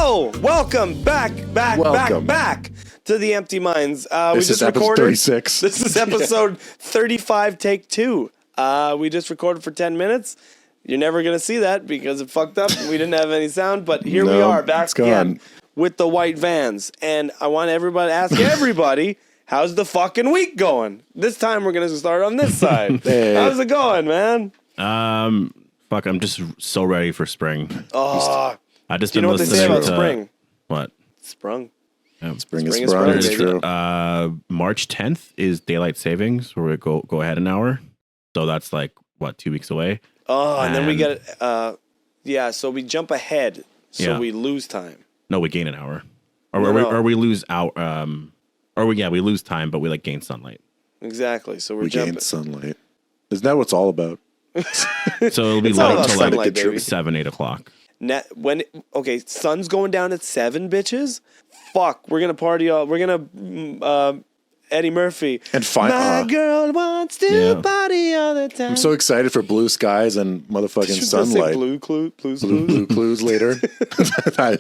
Hello, welcome back to the Empty Minds. This is episode 36. This is episode 35, take 2. We just recorded for 10 minutes. You're never going to see that because it fucked up. We didn't have any sound, but here we are back again with the white vans. And I want everybody to ask everybody, how's the fucking week going? This time we're going to start on this side. Hey. How's it going, man? Fuck, I'm just so ready for spring. Oh, I just do you know what they say about spring? What? Sprung. Yeah. Spring is sprung. It's true. March 10th is daylight savings, where we go ahead an hour. So that's like, what, 2 weeks away? Oh, and then we get, so we jump ahead, so we lose time. No, we gain an hour. Or we lose our, we lose time, but we like gain sunlight. Exactly. So we gain sunlight. Isn't that what it's all about? So it'll be light until like 7, 8 o'clock. Sun's going down at 7, bitches. Fuck, we're gonna party all. We're gonna Eddie Murphy and my girl wants to party all the time. I'm so excited for blue skies and motherfucking sunlight. Blue clues later. I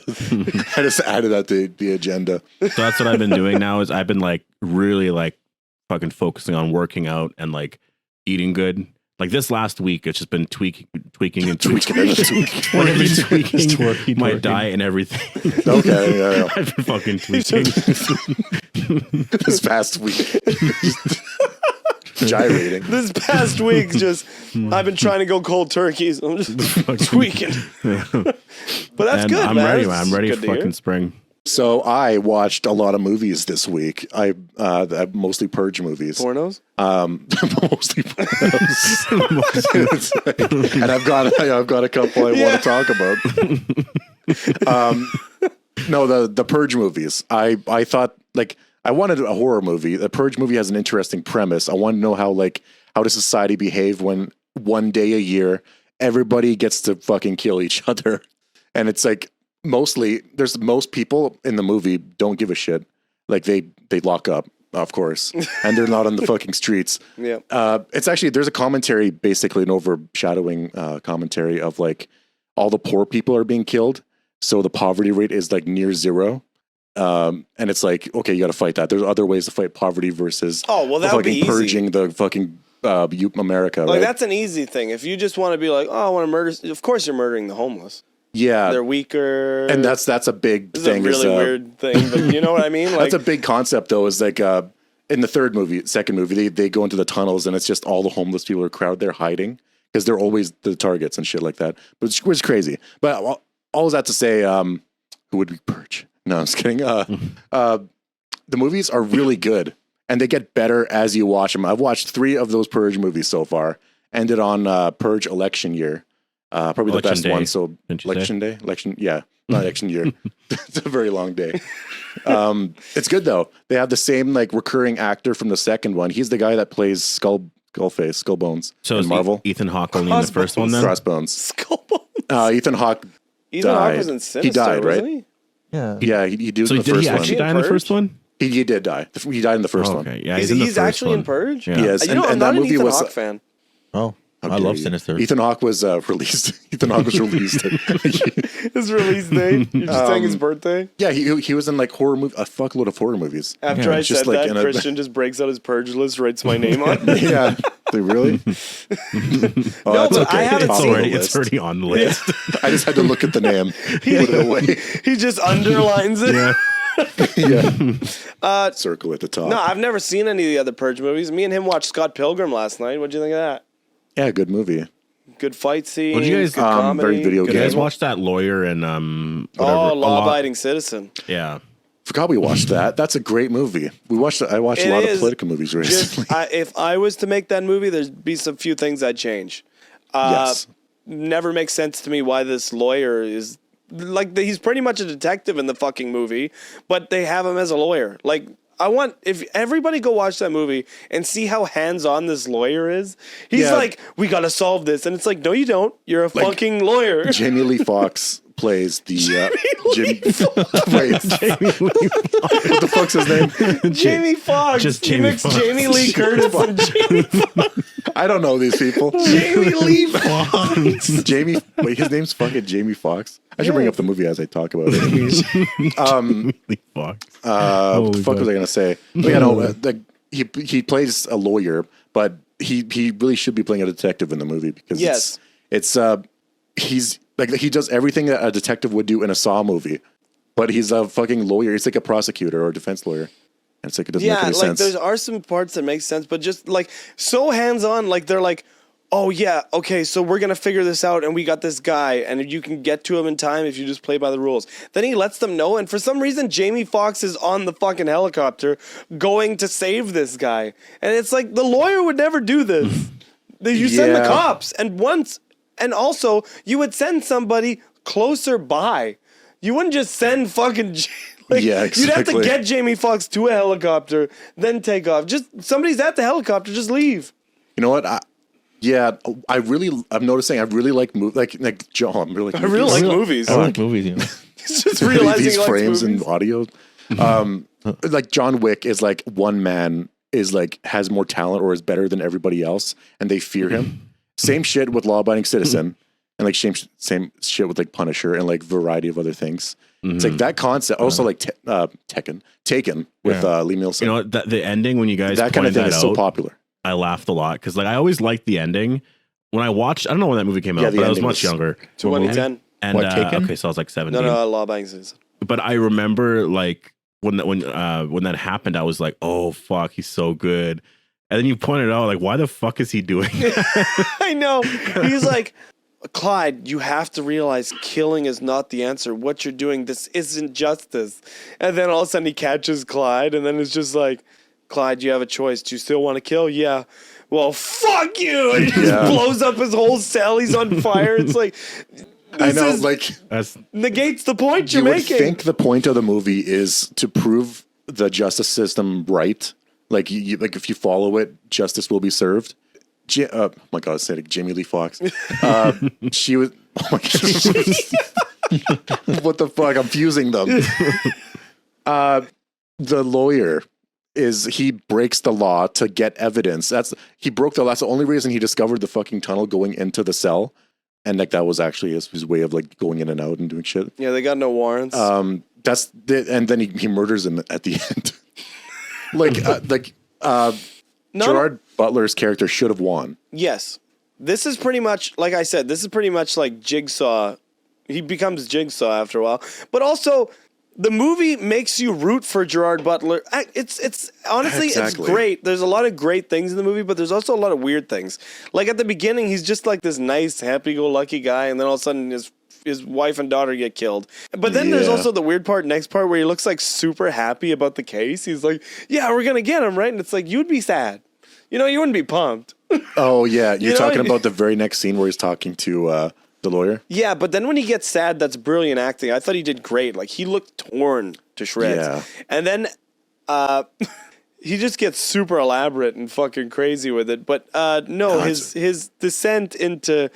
just added that to the agenda. So that's what I've been doing now. Is I've been like really like fucking focusing on working out and like eating good. Like this last week, it's just been tweaking my diet and everything. Okay, yeah. I've been fucking tweaking this past week. Gyrating. This past week, I've been trying to go cold turkeys. I'm just tweaking. But that's good, I'm man. ready, man. I'm ready for fucking spring. So I watched a lot of movies this week. I mostly Purge movies. Pornos? Mostly pornos. And I've got a couple I want to talk about. No, the Purge movies. I thought like I wanted a horror movie. The Purge movie has an interesting premise. I want to know how does society behave when one day a year everybody gets to fucking kill each other, and it's like. Most people in the movie don't give a shit. Like they lock up, of course, and they're not on the fucking streets. Yeah. It's actually, there's a commentary, basically an overshadowing commentary of like all the poor people are being killed. So the poverty rate is like near zero. And it's like, okay, you got to fight that. There's other ways to fight poverty versus that would be easy. Purging the fucking America. Like right? that's an easy thing. If you just want to be like, oh, I want to murder. Of course, you're murdering the homeless. Yeah, they're weaker, and that's a big thing. It's a really weird thing, but you know what I mean. Like, that's a big concept, though. Is like in the second movie, they go into the tunnels, and it's just all the homeless people are crowded there hiding because they're always the targets and shit like that. But it's crazy. But all that to say, who would we Purge? No, I'm just kidding. The movies are really good, and they get better as you watch them. I've watched 3 of those Purge movies so far. Ended on Purge election year. Probably election the best day. one. So election day, not election year. It's a very long day. It's good though. They have the same like recurring actor from the second one. He's the guy that plays Skullbones. So in Marvel. Ethan Hawke only in the first one then? Crossbones. Skullbones. Ethan Hawke. Ethan Hawke was in Sinister. He died, right? Wasn't he? Yeah. Yeah, he did. So in the did first he actually die in the first one? He did die. He died in the first one. Okay, yeah, he's actually in Purge. Yeah. He is. I'm not an Ethan Hawke fan. Oh. I love Sinister. Ethan Hawke was released. Ethan Hawke was released. His release date? You're just saying his birthday? Yeah, he was in like horror movie, a fuckload of horror movies. After I said like that, Christian just breaks out his Purge list, writes my name on it. Yeah. They really? No, but okay. I haven't seen it. It's already on the list. I just had to look at the name. Put it away. He just underlines it. Yeah. Circle at the top. No, I've never seen any of the other Purge movies. Me and him watched Scott Pilgrim last night. What'd you think of that? Yeah, good movie. Good fight scene. What did you guys? Good comedy. Very video game. You guys watch that lawyer and Law-Abiding Citizen. Yeah. Forgot we watched that. That's a great movie. I watched a lot of political movies recently. If I was to make that movie, there'd be some few things I'd change. Yes. Never makes sense to me why this lawyer is like he's pretty much a detective in the fucking movie, but they have him as a lawyer. Like if everybody go watch that movie and see how hands-on this lawyer is. He's like, we got to solve this. And it's like, no, you don't. You're a fucking lawyer. Jamie Lee Fox plays the what the fuck's his name? Jamie Foxx. Just He Jamie mixed Foxx. Jamie Lee Curtis and Jamie Foxx. I don't know these people. Jamie Lee Foxx. Wait, his name's fucking Jamie Foxx. I should bring up the movie as I talk about it. Fuck. What the fuck was I gonna say? But yeah, no, he plays a lawyer, but he really should be playing a detective in the movie because he's like he does everything that a detective would do in a Saw movie, but he's a fucking lawyer. He's like a prosecutor or a defense lawyer. And it's like it doesn't make any sense. There are some parts that make sense, but just like so hands on, like they're like, oh yeah, okay, so we're gonna figure this out, and we got this guy, and you can get to him in time if you just play by the rules. Then he lets them know, and for some reason, Jamie Foxx is on the fucking helicopter going to save this guy, and it's like the lawyer would never do this. You send the cops, and also you would send somebody closer by. You wouldn't just send fucking. Exactly. You'd have to get Jamie Foxx to a helicopter, then take off. Just somebody's at the helicopter, just leave. You know what? I'm noticing I really like movies. Like John, I really like movies. I like movies, you know. It's just realizing these he likes frames movies. and audio. Like John Wick is like one man is like has more talent or is better than everybody else, and they fear him. Same shit with Law Abiding Citizen, and like same shit with like Punisher and like variety of other things. It's like that concept. Also like Taken with Lee Nielsen. You know what? The ending when you guys That kind of thing is so out, popular. I laughed a lot because like I always liked the ending. When I watched, I don't know when that movie came out, but I was much younger. 2010. And Taken? okay, so I was like 17. No, Law Abiding Citizen. But I remember like when that happened, I was like, oh fuck, he's so good. And then you pointed out like, why the fuck is he doing that? I know. He's like, Clyde, you have to realize killing is not the answer. What you're doing, this isn't justice. And then all of a sudden he catches Clyde, and then it's just like, Clyde, you have a choice. Do you still want to kill? Yeah. Well, fuck you. And he just blows up his whole cell. He's on fire. It's like, I know, like negates the point you're you would making. think the point of the movie is to prove the justice system right. Like, like if you follow it, justice will be served. Oh my God, I said it, Jamie Lee Foxx. She was. Oh my God. What the fuck? I'm fusing them. The lawyer he breaks the law to get evidence. He broke the law. That's the only reason he discovered the fucking tunnel going into the cell. And like that was actually his way of like going in and out and doing shit. Yeah, they got no warrants. And then he murders him at the end. Gerard Butler's character should have won. Yes. This is pretty much, like I said, this is pretty much like Jigsaw. He becomes Jigsaw after a while. But also, the movie makes you root for Gerard Butler. It's honestly, It's great. There's a lot of great things in the movie, but there's also a lot of weird things. Like at the beginning, he's just like this nice, happy-go-lucky guy, and then all of a sudden his wife and daughter get killed. But then there's also the weird next part, where he looks like super happy about the case. He's like, yeah, we're going to get him, right? And it's like, you'd be sad. You know, you wouldn't be pumped. Oh, yeah. You're talking about the very next scene where he's talking to the lawyer? Yeah, but then when he gets sad, that's brilliant acting. I thought he did great. Like, he looked torn to shreds. Yeah. And then he just gets super elaborate and fucking crazy with it. But his descent into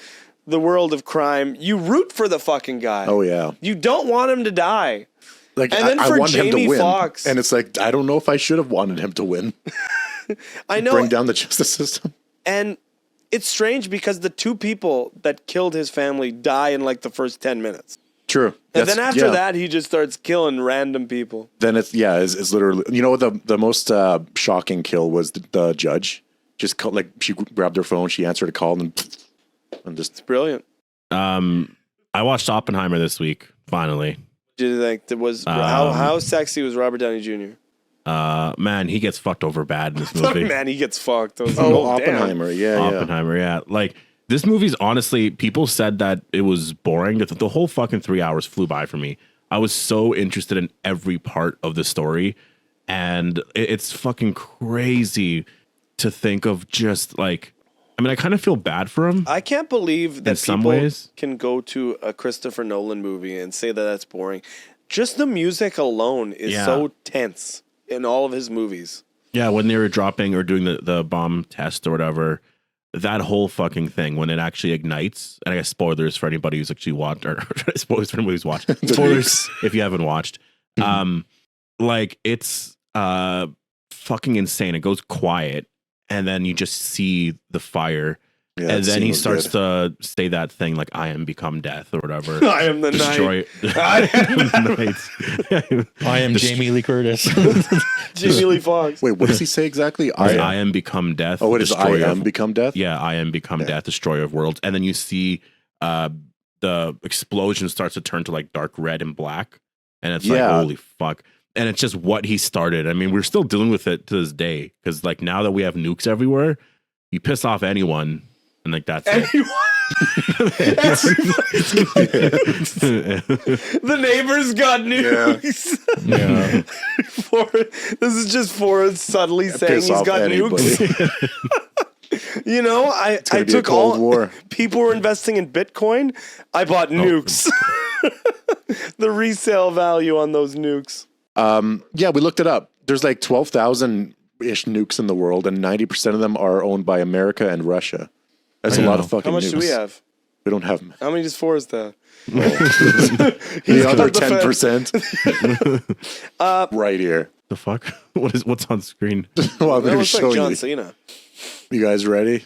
the world of crime, you root for the fucking guy. Oh, yeah. You don't want him to die. Like, and then I for wanted him to win. Foxx, and it's like, I don't know if I should have wanted him to win. I know. Bring down the justice system. And it's strange because the two people that killed his family die in like the first 10 minutes. True. And then after that, he just starts killing random people. Then it's literally, you know, the most shocking kill was the judge. Just she grabbed her phone, she answered a call, and just. It's brilliant. I watched Oppenheimer this week, finally. Did you think it was how sexy was Robert Downey Jr.? Man, he gets fucked over bad in this movie. Man, he gets fucked. Oppenheimer, Oppenheimer, yeah. Like, this movie's honestly, people said that it was boring. The whole fucking 3 hours flew by for me. I was so interested in every part of the story, and it's fucking crazy to think of just like, I mean, I kind of feel bad for him. I can't believe that people can go to a Christopher Nolan movie and say that that's boring. Just the music alone is so tense in all of his movies. Yeah, when they were dropping or doing the bomb test or whatever, that whole fucking thing when it actually ignites, and I guess spoilers for anybody who's actually watched, or spoilers for anybody who's watched, spoilers if you haven't watched. Like it's fucking insane. It goes quiet, and then you just see the fire. Yeah, and then he starts to say that thing like, I am become death or whatever. I am the night. I am the night. I am Jamie Lee Curtis. Jamie Lee Foxx. Wait, what does he say exactly? I am become death. Oh, it is I am become death? Yeah, I am become death, destroyer of worlds. And then you see the explosion starts to turn to like dark red and black. And it's like, holy fuck. And it's just what he started. I mean, we're still dealing with it to this day. Because like now that we have nukes everywhere, you piss off anyone. And like that's it. The neighbors got nukes. Yeah. This is just Forrest subtly saying he's got nukes. You know, I took all war. People were investing in Bitcoin. I bought nukes. The resale value on those nukes. Yeah, we looked it up. There's like 12,000-ish nukes in the world, and 90% of them are owned by America and Russia. That's a lot of fucking nukes. How much do we have? We don't have them. How many does Forrest have? The other 10%. Right here. The fuck? What's on screen? Well, I'm going to show like John you. Cena. You guys ready?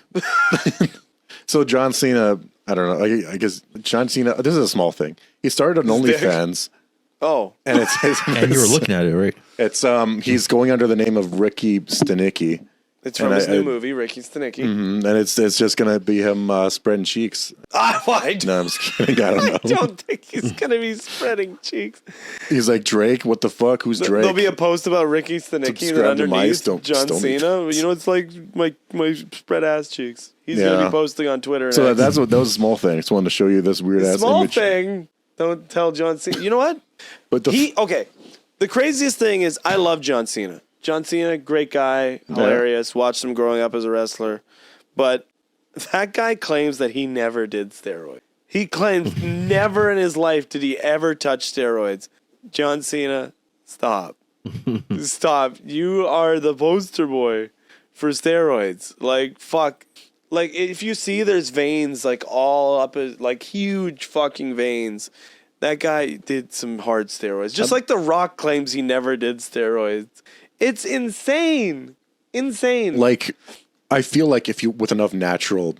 So John Cena, I don't know. I guess John Cena, this is a small thing. He started on OnlyFans. Oh. And it's and you were looking at it, right? It's he's going under the name of Ricky Stenicki. It's from his new movie, Ricky Stenicki. And it's just going to be him spreading cheeks. No, I'm just kidding. I don't know. I don't think he's going to be spreading cheeks. He's like, Drake, what the fuck? Who's Drake? There'll be a post about Ricky Stenicki and underneath John Cena. You know, it's like my spread ass cheeks. He's going to be posting on Twitter. So that was a small thing. I just wanted to show you this weird ass image. Small thing. Don't tell John Cena. You know what? But okay. The craziest thing is I love John Cena. John Cena, great guy, hilarious. Watched him growing up as a wrestler. But that guy claims that he never did steroids. He claims never in his life did he ever touch steroids. John Cena, stop. Stop. You are the poster boy for steroids. Like, fuck. Like, if you see there's veins, like, all up, like, huge fucking veins. That guy did some hard steroids. Just like The Rock claims he never did steroids. It's insane. Insane. Like, I feel like if you, with enough natural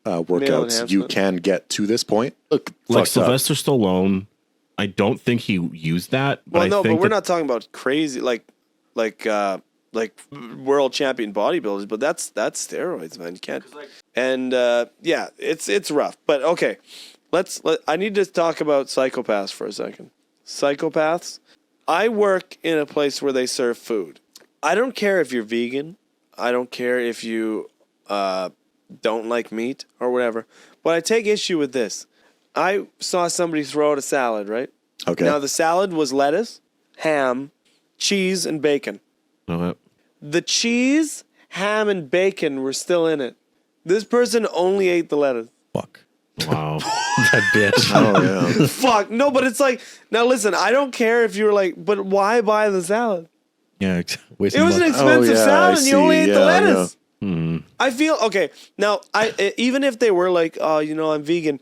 workouts, you can get to this point. Look, like Sylvester Stallone, I don't think he used that. But but we're not talking about crazy, like world champion bodybuilders, but that's steroids, man. You can't. And yeah, it's rough. But okay, I need to talk about psychopaths for a second. Psychopaths. I work in a place where they serve food. I don't care if you're vegan. I don't care if you don't like meat or whatever. But I take issue with this. I saw somebody throw out a salad, right? Okay. Now, the salad was lettuce, ham, cheese, and bacon. The cheese, ham, and bacon were still in it. This person only ate the lettuce. Fuck. Wow. That bitch. Oh, yeah. Fuck. No, but it's like, now listen, I don't care if you were like, but why buy the salad? Yeah. It was an expensive salad and you only ate the lettuce. I feel, okay, now, even if they were like, oh, you know, I'm vegan,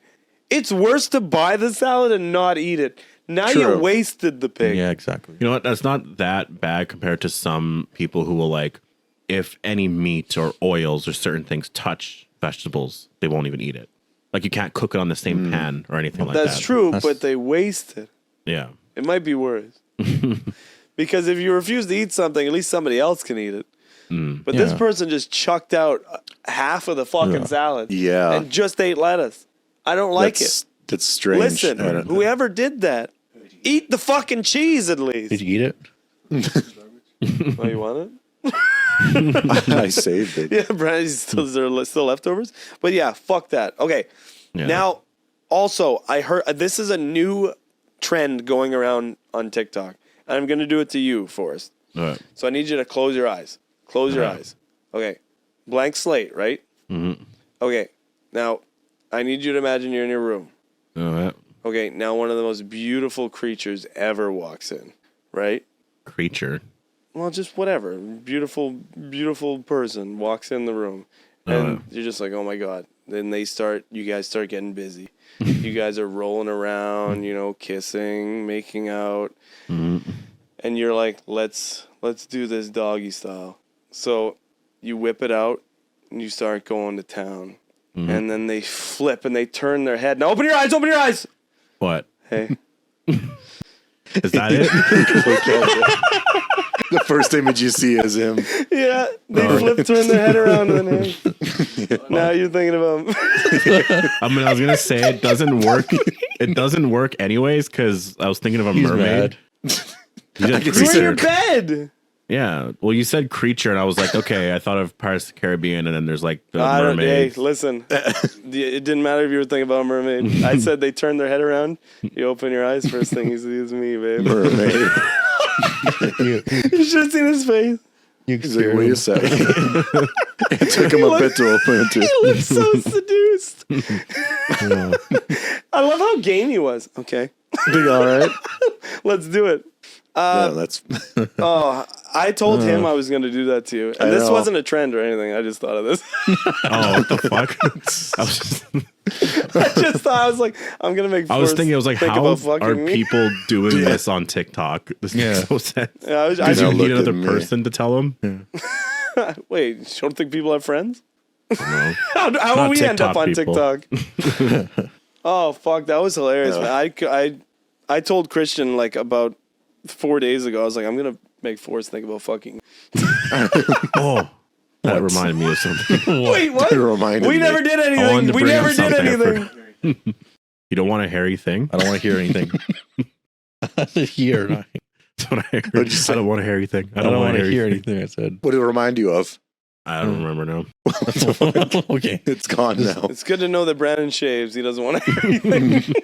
it's worse to buy the salad and not eat it. Now you wasted the pig. Yeah, exactly. You know what? That's not that bad compared to some people who will like, if any meat or oils or certain things touch vegetables, they won't even eat it. Like you can't cook it on the same pan or anything like that. That's true, but they waste it. Yeah. It might be worse. Because if you refuse to eat something, at least somebody else can eat it. But this person just chucked out half of the fucking salad. Yeah. And just ate lettuce. I don't like it. That's strange. Listen, whoever did that, eat the fucking cheese at least. Did you eat it? Oh, you want it? I saved it. Yeah, Brad, is there still leftovers? But yeah, fuck that. Okay. Yeah. Now, also, I heard this is a new trend going around on TikTok. And I'm going to do it to you, Forrest. Right. So I need you to close your eyes. Close your eyes. Okay. Blank slate, right? Okay. Now, I need you to imagine you're in your room. Okay. Now, one of the most beautiful creatures ever walks in, right? Creature. Well, just whatever. Beautiful, beautiful person walks in the room. And you're just like, oh my God. Then you guys start getting busy. You guys are rolling around, kissing, making out. Mm-hmm. And you're like, let's do this doggy style. So you whip it out and you start going to town. Mm-hmm. And then they flip and they turn their head. Now open your eyes. What? Hey. Is that it? The first image you see is him. Yeah, they turn their head around and then hey. Now you're thinking of him. I was gonna say it doesn't work. It doesn't work anyways because I was thinking of a mermaid. You're in your bed. Yeah. Well, you said creature, and I was like, okay. I thought of Pirates of the Caribbean, and then there's like the mermaid. Hey, listen. It didn't matter if you were thinking about a mermaid. I said they turn their head around. You open your eyes. First thing you see is me, babe. Mermaid. You should have seen his face. He's like, wait a second. It took him a bit to open it. He looked so seduced. I love how game he was. Okay. All right. Let's do it. That's. I told him I was going to do that to you. And this wasn't a trend or anything. I just thought of this. Oh, what the fuck? I just thought, I was like, I'm going to make I was thinking, how are people doing this on TikTok? This makes no sense. Yeah, I you need another person to tell them? Yeah. Wait, you don't think people have friends? No. How will we end up on TikTok? Oh, fuck. That was hilarious, man. I told Christian, like, about 4 days ago, I was like, I'm going to make Forrest think about fucking. Oh, that reminded me of something. Wait, what? We never did anything. We never did anything. You don't want a hairy thing? I don't want to hear anything. That's what I heard. I don't want a hairy thing. I don't want to hear anything I said. What did it remind you of? I don't remember now. Okay. It's gone now. It's good to know that Brandon shaves. He doesn't want to hear anything.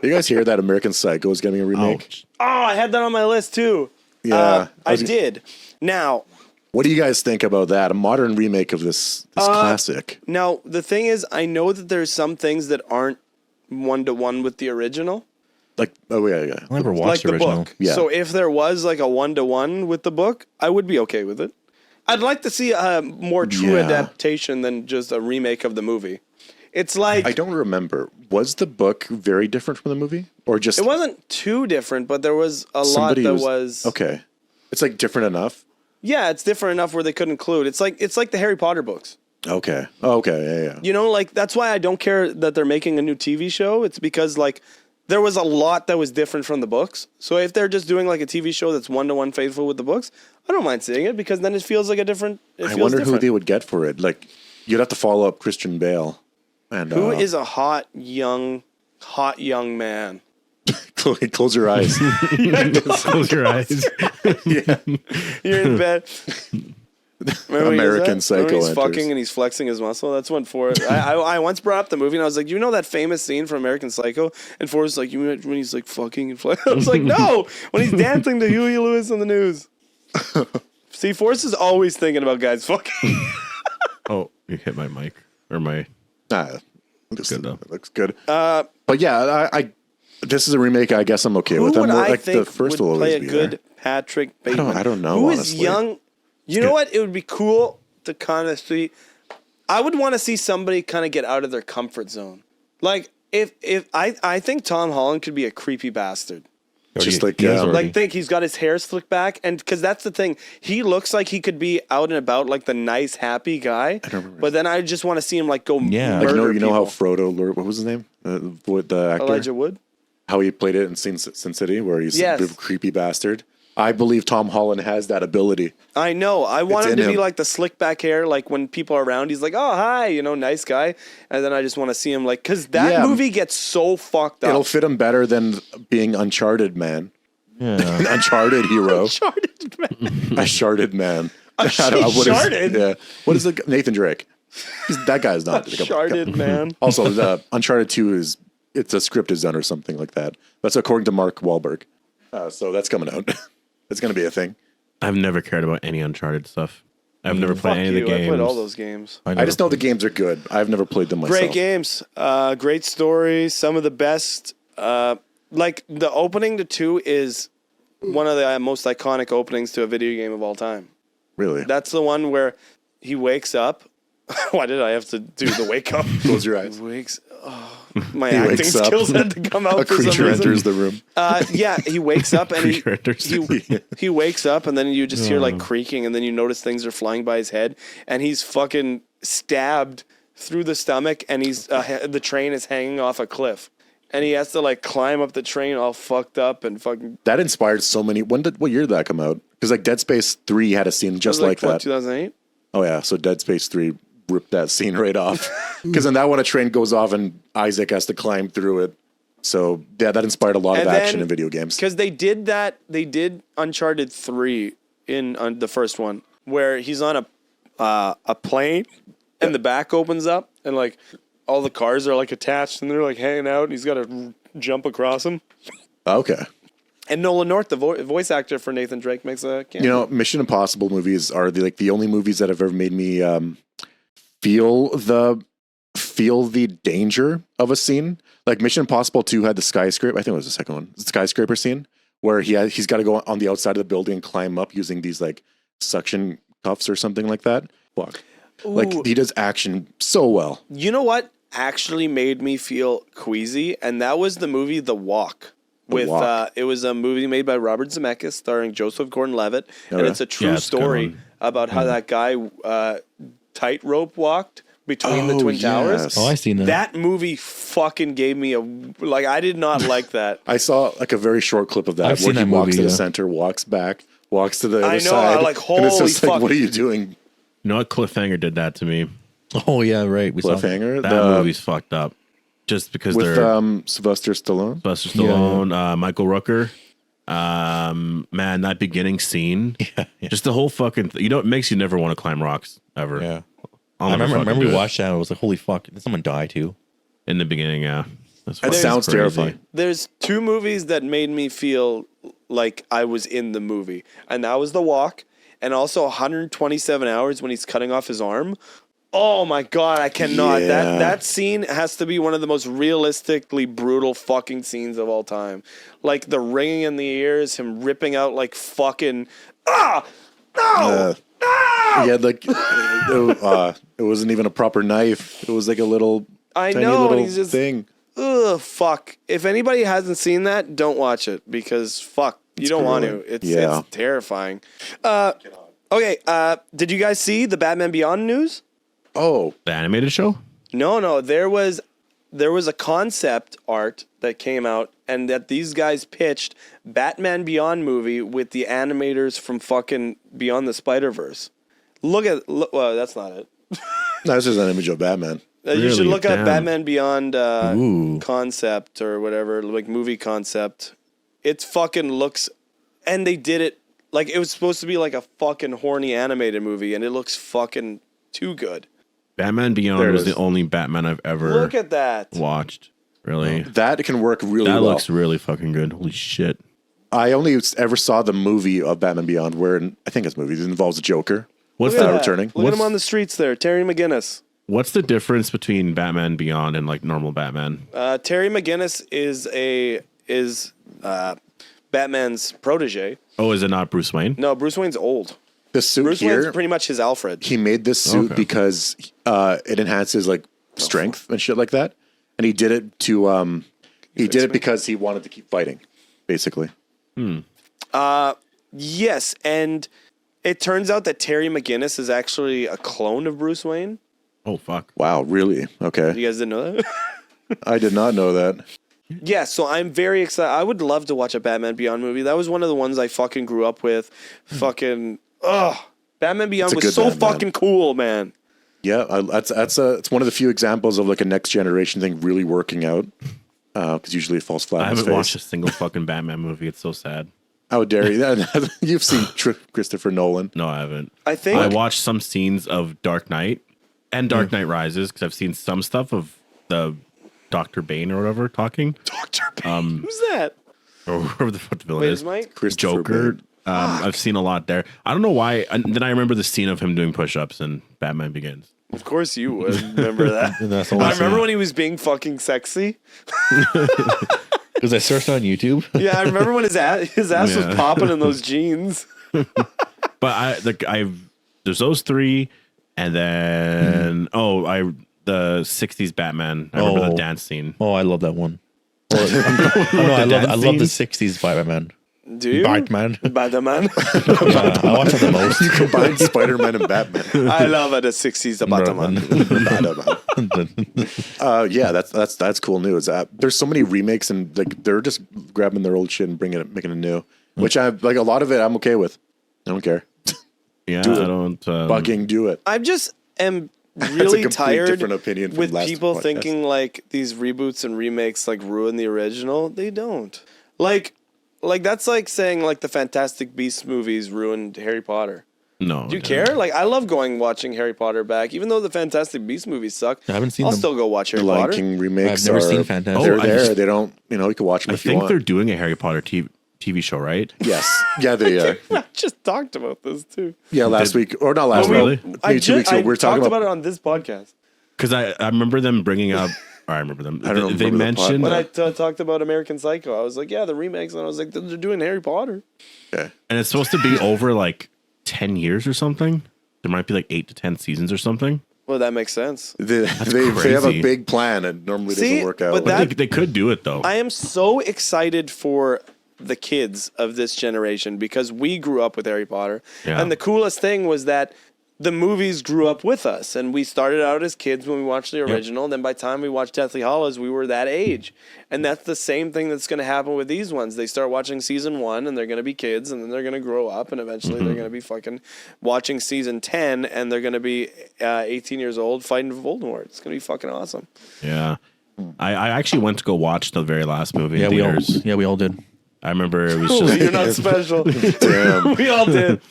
You guys hear that American Psycho is getting a remake? Oh, I had that on my list too. Yeah. I did. Now, what do you guys think about that? A modern remake of this classic. Now, the thing is, I know that there's some things that aren't one-to-one with the original. Like, oh yeah. I never watched the original. book. Yeah. So if there was like a one-to-one with the book, I would be okay with it. I'd like to see a more true adaptation than just a remake of the movie. It's like... I don't remember. Was the book very different from the movie? Or just... It wasn't too different, but there was a lot that was... Okay. It's like different enough? Yeah, it's different enough where they could include. It's like the Harry Potter books. Okay. Okay, yeah. You know, like, that's why I don't care that they're making a new TV show. It's because, like, there was a lot that was different from the books. So if they're just doing, like, a TV show that's one-to-one faithful with the books, I don't mind seeing it because then it feels like a different... I wonder who they would get for it. Like, you'd have to follow up Christian Bale. And who is a hot young man? Close your eyes. Close your eyes. Yeah. You're in bed. American Psycho. He's fucking and he's flexing his muscle. That's when Forrest. I once brought up the movie and I was like, you know that famous scene from American Psycho? And Forrest was like, you mean when he's like fucking and flexing? I was like, no, when he's dancing to Huey Lewis on the news. See, Forrest is always thinking about guys fucking. Oh, you hit my mic or my. Looks good though. It looks good. But yeah, I this is a remake. I guess I'm okay with. Who would more, I like think the first would will play always a be good there. Patrick Bateman? I don't know. Who honestly. is young? You know what? It would be cool to kind of see. I would want to see somebody kind of get out of their comfort zone. Like if I think Tom Holland could be a creepy bastard. Just like think he's got his hair slicked back, and because that's the thing, he looks like he could be out and about like the nice, happy guy. I don't remember. But then I just want to see him like go murder you know how Frodo, what was his name? The actor Elijah Wood. How he played it in Sin City, where he's a bit of a creepy bastard. I believe Tom Holland has that ability. I know. I want him to be like the slick back hair, like when people are around, he's like, oh, hi, nice guy. And then I just want to see him like, because that movie gets so fucked up. It'll fit him better than being Uncharted man. Yeah. Uncharted hero. Uncharted man. Uncharted man. Uncharted? Yeah. What is Nathan Drake? That guy's not. Uncharted man. Also, the Uncharted 2 it's a script is done or something like that. That's according to Mark Wahlberg. So that's coming out. It's going to be a thing. I've never cared about any Uncharted stuff. I've never played any of the games. I played all those games. I just know the games are good. I've never played them myself. Great games. Great stories. Some of the best. Like the opening to 2 is one of the most iconic openings to a video game of all time. Really? That's the one where he wakes up Why did I have to do the wake up? Close your eyes. My acting skills had to come out. A for some creature reason. enters the room. Yeah, he wakes up and Creature he wakes up and then you just hear like creaking and then you notice things are flying by his head and he's fucking stabbed through the stomach and he's the train is hanging off a cliff and he has to like climb up the train all fucked up and fucking. That inspired so many. What year did that come out? Because like Dead Space 3 had a scene just like that. 2008. Oh yeah, so Dead Space 3 ripped that scene right off. Because in that one, a train goes off and Isaac has to climb through it. So yeah, that inspired a lot of action in video games. Because they did that. They did Uncharted 3 in the first one where he's on a plane and the back opens up and like all the cars are like attached and they're like hanging out and he's got to jump across them. Okay. And Nolan North, the voice actor for Nathan Drake, makes a cameo. You know, Mission Impossible movies are the only movies that have ever made me feel the danger of a scene. Like Mission Impossible 2 had the skyscraper. I think it was the second one. The skyscraper scene where he's got to go on the outside of the building and climb up using these like suction cuffs or something like that. Fuck. Like he does action so well. You know what actually made me feel queasy? And that was the movie The Walk. It was a movie made by Robert Zemeckis starring Joseph Gordon-Levitt. And it's a true story about how that guy tightrope walked between the Twin Towers. Oh, I seen that. That movie fucking gave me I did not like that. I saw like a very short clip of that I've where seen he that walks movie, to the yeah. center, walks back, walks to the other I know, side. I'm like, and it's holy just like, fuck. what are you doing? You know what? Cliffhanger did that to me. Oh yeah, right. We saw Cliffhanger? That movie's fucked up. Just because With they're Sylvester Stallone? Sylvester Stallone, Michael Rooker. Man, that beginning scene. Just the whole fucking it makes you never want to climb rocks ever. Yeah. I'll I never remember fucking we do it. watched that. I was like, holy fuck, did someone die too? In the beginning, yeah. That's It fucking sounds crazy. terrifying. There's two movies that made me feel like I was in the movie. And that was The Walk and also 127 Hours when he's cutting off his arm. Oh my God, I cannot. Yeah. That scene has to be one of the most realistically brutal fucking scenes of all time. Like the ringing in the ears, him ripping out like fucking, no! Yeah, like it wasn't even a proper knife. It was like a little I tiny know, and little he's just, thing. ugh, fuck. If anybody hasn't seen that, don't watch it because fuck, you don't want to. It's terrifying. Okay, did you guys see the Batman Beyond news? Oh, The animated show? No, there was a concept art that came out and that these guys pitched Batman Beyond movie with the animators from fucking Beyond the Spider-Verse. Well, that's not it. that's just an image of Batman. You should Really? look up Damn. Batman Beyond Ooh. concept or whatever, like movie concept. It fucking looks, and they did it like it was supposed to be like a fucking horny animated movie, and it looks fucking too good. Batman There Beyond it was is. the only Batman I've ever Look at that. watched. Really? That can work really That well. looks really fucking good. Holy shit. I only ever saw the movie of Batman Beyond where I think it's a movie. It involves a Joker. What's Look at the that. returning? Look at him on the streets there, Terry McGinnis. What's the difference between Batman Beyond and like normal Batman? Terry McGinnis is Batman's protege. Oh, is it not Bruce Wayne? No, Bruce Wayne's old. The suit Bruce here, Wayne's pretty much his Alfred. he made this suit Okay. because it enhances like strength and shit like that. And he did it to because he wanted to keep fighting, basically. Yes, and it turns out that Terry McGinnis is actually a clone of Bruce Wayne. Oh, fuck. Wow, really? Okay. You guys didn't know that? I did not know that. Yeah, so I'm very excited. I would love to watch a Batman Beyond movie. That was one of the ones I fucking grew up with. Fucking, Batman Beyond It's a was good so Batman. fucking cool, man. Yeah, it's one of the few examples of like a next generation thing really working out. Because usually it falls flat I on his haven't face. watched a single fucking Batman movie. It's so sad. How dare you? You've seen Christopher Nolan. No, I haven't. I think I watched some scenes of Dark Knight and Dark Knight Rises because I've seen some stuff of the Dr. Bane or whatever talking. Dr. Bane. Who's that? Or whatever the fuck the villain Wait, is. is Mike? Christopher Joker. Bane. I've seen a lot there. I don't know why. And then I remember the scene of him doing push-ups in Batman Begins. Of course you would remember that. That's all I remember when he was being fucking sexy. because I searched on YouTube. Yeah, I remember when his ass was Yeah. popping in those jeans. But there's those three, And then the 60s Batman. I remember the dance scene. Oh, I love that one. I love the 60s Batman. Do you? Batman. Batman. Yeah, I watch it the most. You combine Spider-Man and Batman. I love it. The 60s, the Batman. Yeah, that's cool news. There's so many remakes and like they're just grabbing their old shit and making it new, which I like. A lot of it I'm okay with. I don't care. Yeah, Do it. I don't. Fucking do it. I just am really tired different opinion from with last people podcast. thinking like these reboots and remakes like ruin the original. They don't. Like that's like saying like the Fantastic Beasts movies ruined Harry Potter. No. Do you care? Like I love watching Harry Potter back, even though the Fantastic Beasts movies suck. I haven't seen I'll them. still go watch Harry The Lion Potter. King remakes. I've never seen Fantastic. They're Oh, I there. just- They don't. You can watch them I if you think want. they're doing a Harry Potter TV show, right? Yes. Yeah, they are. I just talked about this too. Yeah, last week or not last Oh, week. really? Maybe 2 weeks ago. We were talking talked about it on this podcast. Because I remember them bringing up. I remember them. I don't They remember the mentioned. When I talked about American Psycho, I was like, yeah, the remakes, and I was like, they're doing Harry Potter. Okay. And it's supposed to be over like 10 years or something. There might be like 8 to 10 seasons or something. Well, that makes sense. They have a crazy. big plan and normally doesn't work out. but But they could do it though. I am so excited for the kids of this generation because we grew up with Harry Potter. Yeah. And the coolest thing was that the movies grew up with us. And we started out as kids when we watched the original. And then by the time we watched Deathly Hallows, we were that age. And that's the same thing that's going to happen with these ones. They start watching season 1 and they're going to be kids. And then they're going to grow up. And eventually they're going to be fucking watching season 10. And they're going to be 18 years old fighting Voldemort. It's going to be fucking awesome. Yeah. I actually went to go watch the very last movie Yeah, in theaters. we all did. I remember it was just. You're not special. Damn. We all did.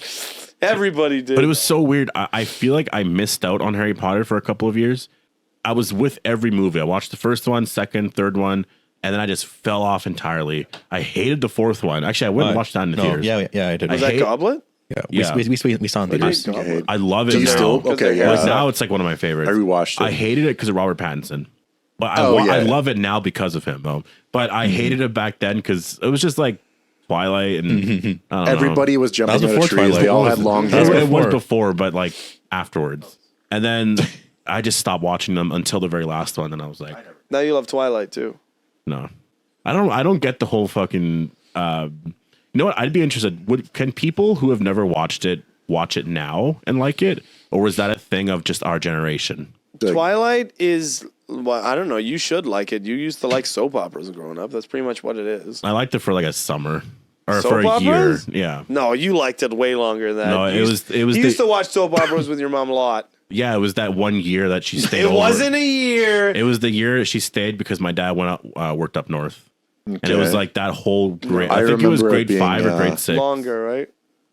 Everybody did. But it was so weird. I feel like I missed out on Harry Potter for a couple of years. I was with every movie. I watched the first one, second, third one, and then I just fell off entirely. I hated the fourth one. Actually, I wouldn't watch that in the theaters. Yeah, I did. Was that Goblet? Yeah, we saw it in theaters. Okay. I love it Do you now. still? Okay, yeah. Like now, it's like one of my favorites. I rewatched it. I hated it because of Robert Pattinson, but Oh, I yeah. love it now because of him. Though. But I hated it back then because it was just like Twilight and I don't know. Everybody was jumping That was out of before trees. Twilight. They all What had was it? long It was, hair. it was before. before, but like afterwards. And then I just stopped watching them until the very last one. And I was like, Now you love Twilight too. no, I don't get the whole fucking, you know what? I'd be interested. Can people who have never watched it watch it now and like it? Or was that a thing of just our generation? Like, Twilight is, well, I don't know. You should like it. You used to like soap operas growing up. That's pretty much what it is. I liked it for like a summer or Soap for a operas? year. Yeah. No, you liked it way longer than that. No, You it used- was You the- used to watch soap operas with your mom a lot. Yeah, it was that 1 year that she stayed It over. wasn't a year. It was the year she stayed because my dad went out, worked up north. And it was Okay. like that whole grade. I I think it was remember it grade being, 5 or grade 6. Longer, right?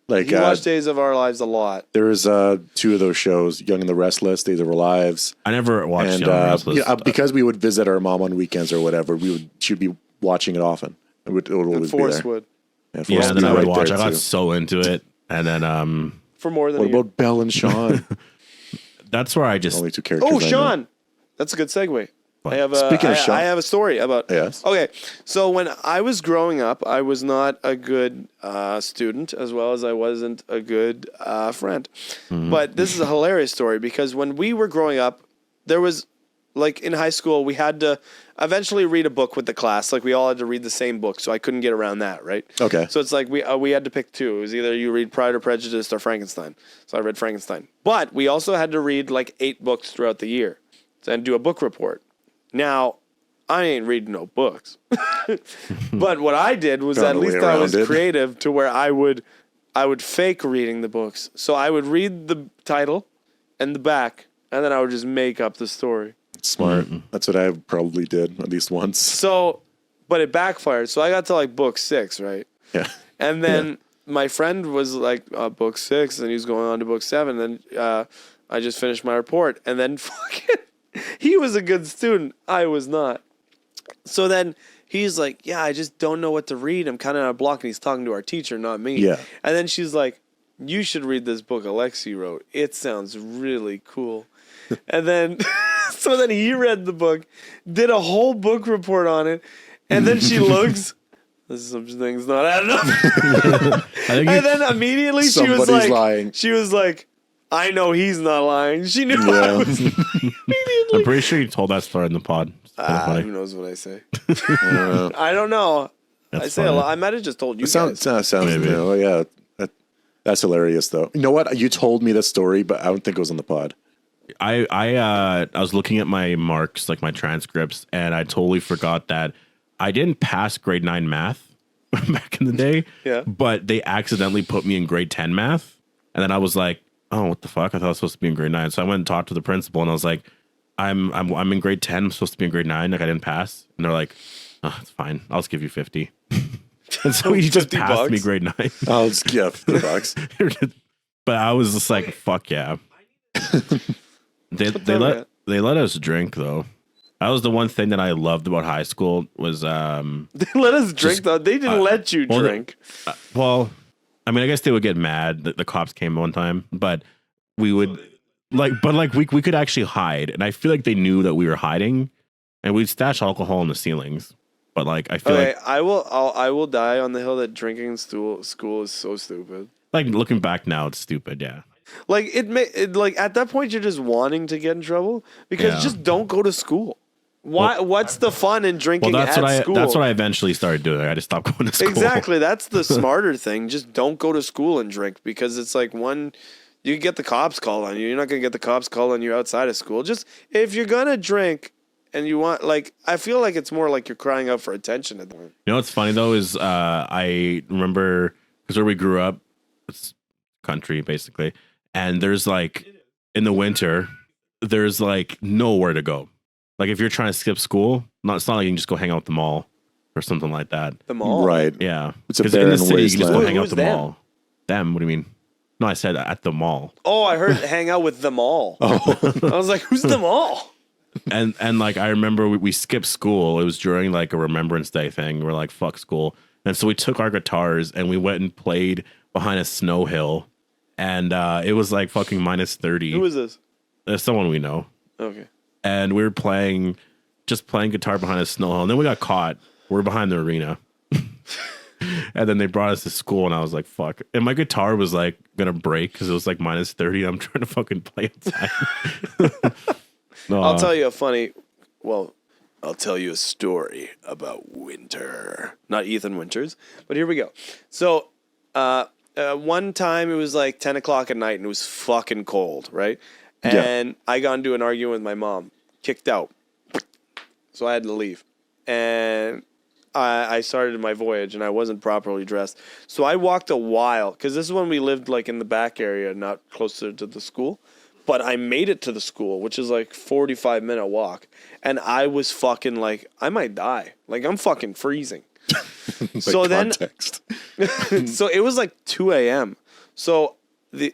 like You watched Days of Our Lives a lot. there was 2 of those shows, Young and the Restless, Days of Our Lives. I never watched And Young and Restless. because we would visit our mom on weekends or whatever, she'd be watching it often. It would always be Force there. would. Yeah, Force Yeah, would and then be I would right watch. there, I got too. so into it. And then For more than What a year. about Belle and Sean? that's where I just Only 2 characters. Oh, I know. Sean. That's a good segue. I have a, Speaking of Sean. I have a story about. Yes. Okay, so when I was growing up, I was not a good student, as well as I wasn't a good friend. But this is a hilarious story because when we were growing up, there was, like in high school, we had to eventually read a book with the class. Like we all had to read the same book, so I couldn't get around that, right? Okay. So it's like we had to pick 2. It was either you read Pride or Prejudice or Frankenstein. So I read Frankenstein. But we also had to read like 8 books throughout the year and do a book report. Now, I ain't reading no books. But what I did was Found at a way least I around was it. creative to where I would fake reading the books. So I would read the title and the back, and then I would just make up the story. Smart. That's what I probably did at least once. So, but it backfired. So I got to like book 6, right? Yeah. And then my friend was like, book 6, and he was going on to book 7. And I just finished my report. And then fucking, he was a good student. I was not. So then he's like, yeah, I just don't know what to read. I'm kind of on a block. And he's talking to our teacher, not me. Yeah. And then she's like, you should read this book Alexi wrote. It sounds really cool. And then, so then he read the book, did a whole book report on it. And then she looks, some things not adding up. And then immediately Somebody's lying. she was like, I know he's not lying. She knew I was immediately. I'm pretty sure you told that story in the pod. Who knows what I say? I don't know. That's I say a lot. I might have just told you guys. Sounds yeah. That's hilarious, though. You know what? You told me that story, but I don't think it was on the pod. I was looking at my marks, like my transcripts, and I totally forgot that I didn't pass grade 9 math back in the day. Yeah. But they accidentally put me in grade 10 math, and then I was like, "Oh, what the fuck? I thought I was supposed to be in grade 9." So I went and talked to the principal, and I was like, "I'm in grade 10. I'm supposed to be in grade 9. Like I didn't pass." And they're like, "Oh, it's fine. I'll just give you 50." And so he just passed me grade 9. I'll just give $50. But I was just like, "Fuck yeah." They let us drink though. That was the one thing that I loved about high school was they let us drink though. They didn't let you drink. Well, I mean, I guess they would get mad that the cops came one time, but we would we could actually hide, and I feel like they knew that we were hiding, and we'd stash alcohol in the ceilings. But like I feel like I will die on the hill that drinking in school is so stupid. Like looking back now, it's stupid. Yeah. Like like at that point you're just wanting to get in trouble because just don't go to school. What's the fun in drinking at school? That's what I eventually started doing. I just stopped going to school. Exactly. That's the smarter thing. Just don't go to school and drink because it's like you get the cops called on you. You're not going to get the cops called on you outside of school. Just if you're going to drink and you want, like, I feel like it's more like you're crying out for attention at the moment. You know what's funny though is I remember because where we grew up, it's country basically. And there's like, in the winter, there's like nowhere to go. Like if you're trying to skip school, it's not like you can just go hang out at the mall or something like that. The mall? Right. Yeah. It's a Because in the barren city, you can just go wasteland. hang out at the Who's mall. Them? What do you mean? No, I said at the mall. Oh, I heard hang out with them all. Oh. I was like, who's them all? And like I remember we skipped school. It was during like a Remembrance Day thing. We're like, fuck school. And so we took our guitars and we went and played behind a snow hill. And it was like fucking minus 30. Who is this? There's someone we know. Okay. And we were playing guitar behind a snow hill. And then we got caught. We're behind the arena. And then they brought us to school and I was like, fuck. And my guitar was like going to break because it was like minus 30. I'm trying to fucking play outside. I'll tell you I'll tell you a story about winter. Not Ethan Winters, but here we go. So, one time it was like 10 o'clock at night and it was fucking cold, right? And I got into an argument with my mom, kicked out. So I had to leave. And I started my voyage and I wasn't properly dressed. So I walked a while, because this is when we lived like in the back area, not closer to the school. But I made it to the school, which is like 45-minute walk. And I was fucking like, I might die. Like I'm fucking freezing. So then, so it was like 2 a.m. So the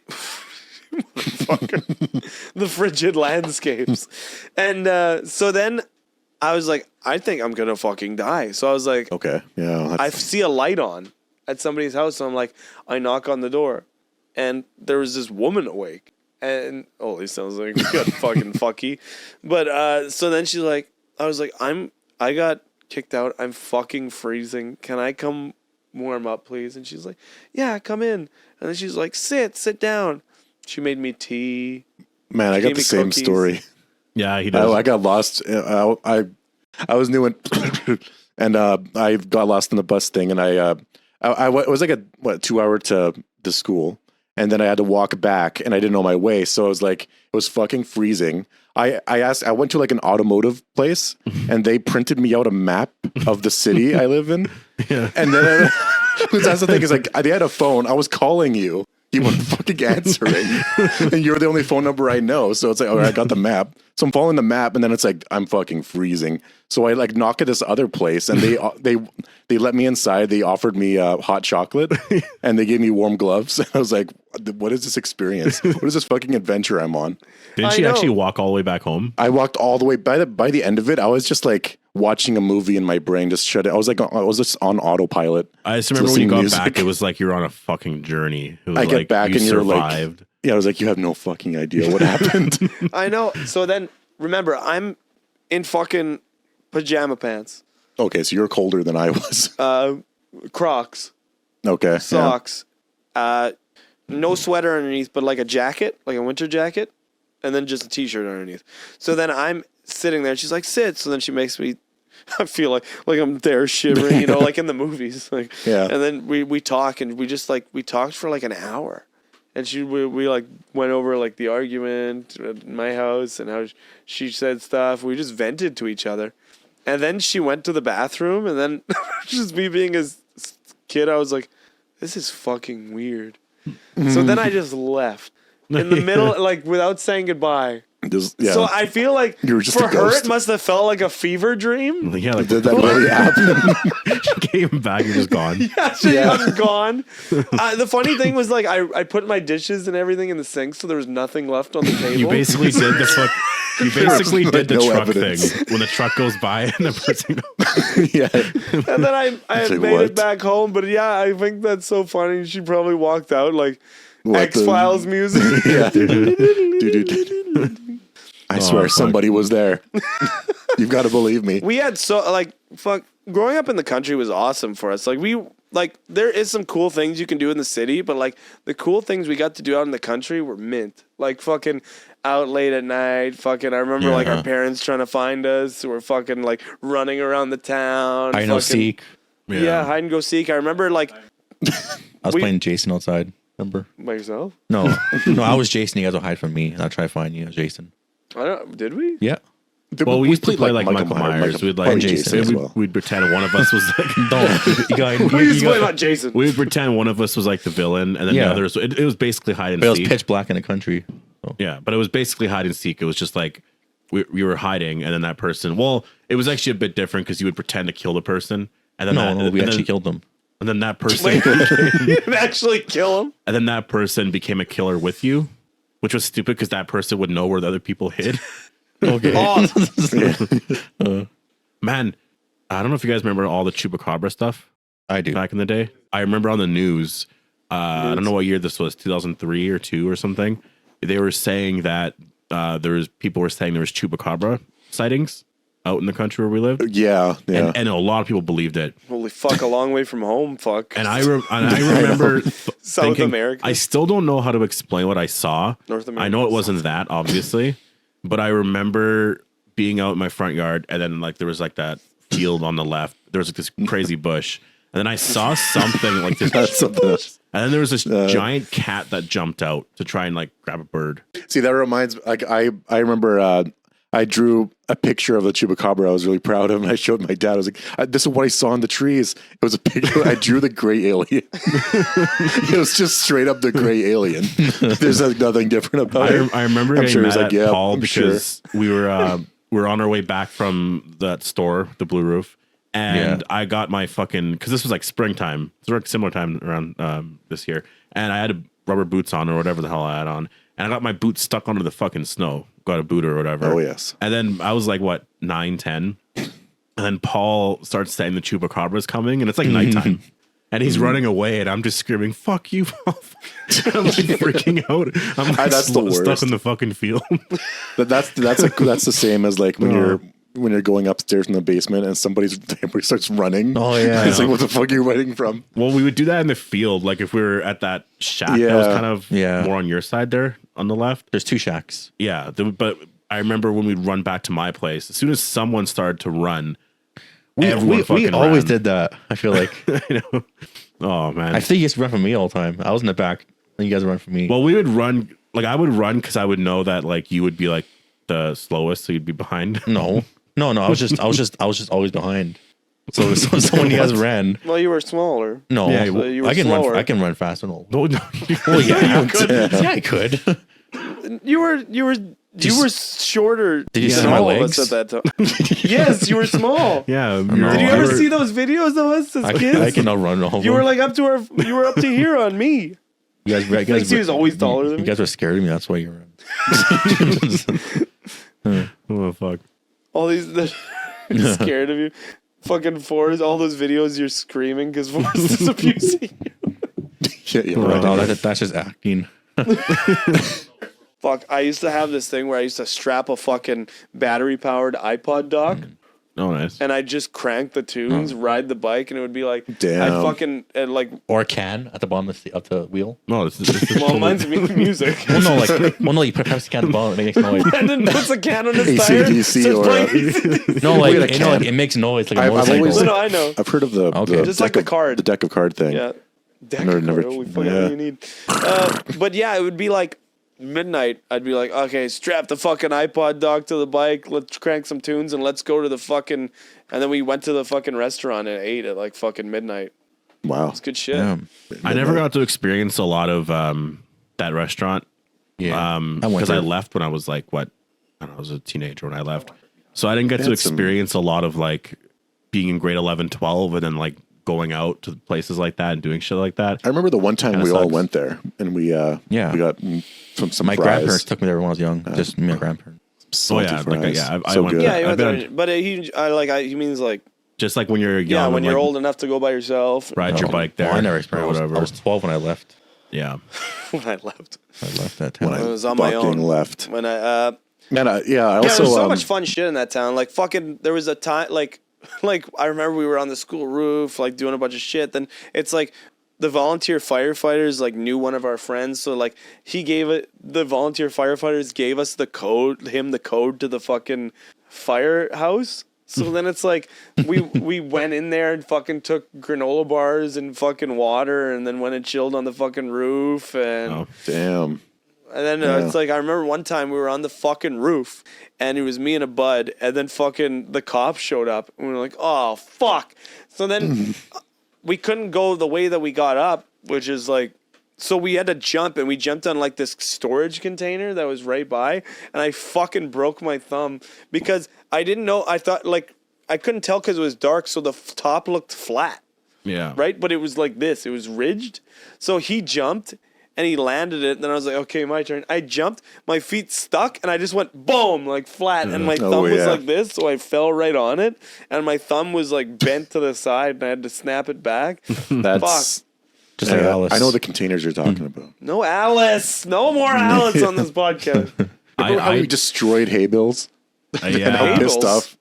frigid landscapes. And so then I was like, I think I'm going to fucking die. So I was like, okay, yeah. I see a light on at somebody's house. So I'm like, I knock on the door and there was this woman awake. And holy, sounds like we got fucking fucky. But so then she's like, I was like, I got kicked out. I'm fucking freezing. Can I come warm up, please? And she's like, yeah, come in. And then she's like, sit down. She made me tea. Man, I got the same story. Yeah, he does. I got lost. I was new and I got lost in the bus thing, and it was like a 2-hour to the school, and then I had to walk back, and I didn't know my way, so I was like, it was fucking freezing. I went to like an automotive place, and they printed me out a map of the city I live in, and then that's the thing is like they had a phone. I was calling you. You weren't fucking answering, and you're the only phone number I know. So it's like, all right, I got the map. So I'm following the map, and then it's like I'm fucking freezing. So I like knock at this other place, and they let me inside. They offered me hot chocolate, and they gave me warm gloves. And I was like, what is this experience? What is this fucking adventure I'm on? Didn't she actually walk all the way back home? I walked all the way. By the end of it, I was just like watching a movie in my brain, just shut it. I was just on autopilot. I just remember when you got back, it was like you're on a fucking journey. It was I get back and you're survived. like, yeah, I was like, you have no fucking idea what happened. I know. So then, remember, I'm in fucking pajama pants. Okay, so you're colder than I was. Crocs. Okay. Socks. no sweater underneath, but like a jacket, like a winter jacket, and then just a t-shirt underneath. So then I'm sitting there. She's like, sit. So then she makes me. I feel like I'm there shivering, like in the movies. Like, yeah. And then we talk, and we talked for like an hour, and we like went over like the argument at my house and how she said stuff. We just vented to each other, and then she went to the bathroom, and then just me being a kid, I was like, this is fucking weird. So then I just left in the middle, like without saying goodbye. So I feel like for her it must have felt like a fever dream. Yeah, like did that really happen? She came back and just gone. Yeah, I'm gone. The funny thing was like I put my dishes and everything in the sink, so there was nothing left on the table. You basically did the fuck. You basically did the no truck evidence. thing when the truck goes by and the person Yeah. And then I had like, made what? it back home, but yeah, I think that's so funny. She probably walked out like What X-Files music. Yeah. I swear somebody was there. You've got to believe me. We had growing up in the country was awesome for us. There is some cool things you can do in the city, but like the cool things we got to do out in the country were mint. Like fucking out late at night. Fucking, I remember like our parents trying to find us. We're fucking like running around the town. I know seek. Yeah, hide and go seek. I remember like I was playing Jason outside. Remember? by yourself. No, I was Jason. You guys will hide from me, and I'll try to find you, Jason. I don't. Did we? Yeah. Well, we used to play like Michael Myers. We'd like Jason as well. we'd pretend one of us was like We used to play about Jason. we would pretend one of us was like the villain, and then the others. It was basically hide and But it was seek. pitch black in the country. So. Yeah, but it was basically hide and seek. It was just like we were hiding, and then that person. Well, it was actually a bit different because you would pretend to kill the person, and then we actually killed them. And then that person You'd actually kill him. and then that person became a killer with you, which was stupid because that person would know where the other people hid. Okay. Man, I don't know if you guys remember all the Chubracabra stuff I do. back in the day. I remember on the news, I don't know what year this was, 2003 or 2 or something. They were saying that people were saying there was Chupacabra sightings out in the country where we lived. Yeah. And a lot of people believed it. Holy fuck, a long way from home. Fuck. And I remember South thinking, America. I still don't know how to explain what I saw. North America. I know it wasn't that, obviously. But I remember being out in my front yard, and then like there was like that field on the left. There was like this crazy bush, and then I saw something like this. That's something else. And then there was this giant cat that jumped out to try and like grab a bird. See, that reminds like I remember I drew a picture of the Chupacabra I was really proud of, and I showed my dad. I was like, this is what I saw in the trees. It was a picture. I drew the gray alien. It was just straight up the gray alien. There's like nothing different about it. I remember I'm getting sure mad he's like, at yeah, Paul I'm because we were on our way back from that store, the Blue Roof, and I got my fucking, because this was like springtime. It's like similar time around this year, and I had rubber boots on or whatever the hell I had on, and I got my boots stuck under the fucking snow. Got a boot or whatever. Oh, yes. And then I was like, what, 9, 10? And then Paul starts saying the Chupacabra's coming, and it's like nighttime. And he's running away, and I'm just screaming, fuck you, Paul. I'm like freaking out. I'm like That's the worst. stuck in the fucking field. That's the same as like when you're going upstairs in the basement and somebody starts running. Oh, yeah. It's like, what the fuck are you running from? Well, we would do that in the field. Like if we were at that shack that was kind of more on your side there on the left. There's 2 shacks. Yeah. But I remember when we'd run back to my place, as soon as someone started to run, everyone fucking ran. We always did that, I feel like. I know. Oh, man. I think you used to run from me all the time. I was in the back, and you guys would run from me. Well, we would run. Like I would run because I would know that like you would be like the slowest, so you'd be behind. No. I was just always behind. So when you guys ran, Well, you were smaller. no, So you were I can slower. I can run fast and all. No, Well, yeah, yeah, I could. You were shorter. Did you than see my all of legs? us at that time. Yes, you were small. yeah. Did you ever see those videos of us as kids? I can outrun all of You them. were like you were up to here on me. you guys He was always taller than You me. guys were scared of me. That's why you were. Oh fuck. All these they're scared of you. Fucking Forrest, all those videos you're screaming because Forrest is abusing you. Yeah, No, that's just acting. Fuck, I used to have this thing where I used to strap a fucking battery-powered iPod dock Oh, nice. And I'd just crank the tunes, ride the bike, and it would be like, Damn. I'd fucking, like... Or a can at the bottom of the wheel. No, this is Well, mine's music. Well, no, you put a can at the bottom, it makes noise. Brendan puts a can on his tire. AC/DC or... No, like, it makes noise like a motorcycle. No, I know. I've heard of the Just like the card. The deck of card thing. Yeah. Deck of card. Holy fuck, what do you need? But yeah, it would be like midnight. I'd be like, okay, strap the fucking iPod dock to the bike. Let's crank some tunes and let's go to the fucking... And then we went to the fucking restaurant and ate at like fucking midnight. Wow. It's good shit. Yeah. I never got to experience a lot of that restaurant. Yeah. Because I left when I was like, what? I don't know, I was a teenager when I left. So I didn't get to experience a lot of like being in grade 11, 12 and then like going out to places like that and doing shit like that. I remember the one time we all went there and we got some my fries. grandparents took me there when I was young. Just me and my grandparents. Oh yeah, fries. I so went good. Yeah, he I've went been there, but he means like just like when you're young. when you're like, old enough to go by yourself. ride your bike there. Well, I never or experienced. whatever. I was 12 when I left. Yeah. When I left. I left that town. I was on my own. Left. When I Man, I also there was so much fun shit in that town. Like fucking, there was a time like I remember we were on the school roof, like doing a bunch of shit. Then it's like the volunteer firefighters like knew one of our friends, so like the volunteer firefighters gave us the code to the fucking firehouse. So then it's like we went in there and fucking took granola bars and fucking water, and then went and chilled on the fucking roof. And damn. And then it's like I remember one time we were on the fucking roof, and it was me and a bud, and then fucking the cops showed up, and we were like, oh fuck. So then we couldn't go the way that we got up, which is like, so we had to jump, and we jumped on like this storage container that was right by, and I fucking broke my thumb because I didn't know. I thought like I couldn't tell because it was dark, so the top looked flat. Yeah. Right, but it was like this. It was ridged. So he jumped. And he landed it, and then I was like, okay, my turn. I jumped, my feet stuck, and I just went boom, like flat, and my thumb was like this, so I fell right on it, and my thumb was like bent to the side, and I had to snap it back. That's fuck. Just like Alice. I know the containers you're talking about. No Alice. No more Alice on this podcast. Remember how we destroyed hay bales? Yeah. And how pissed off.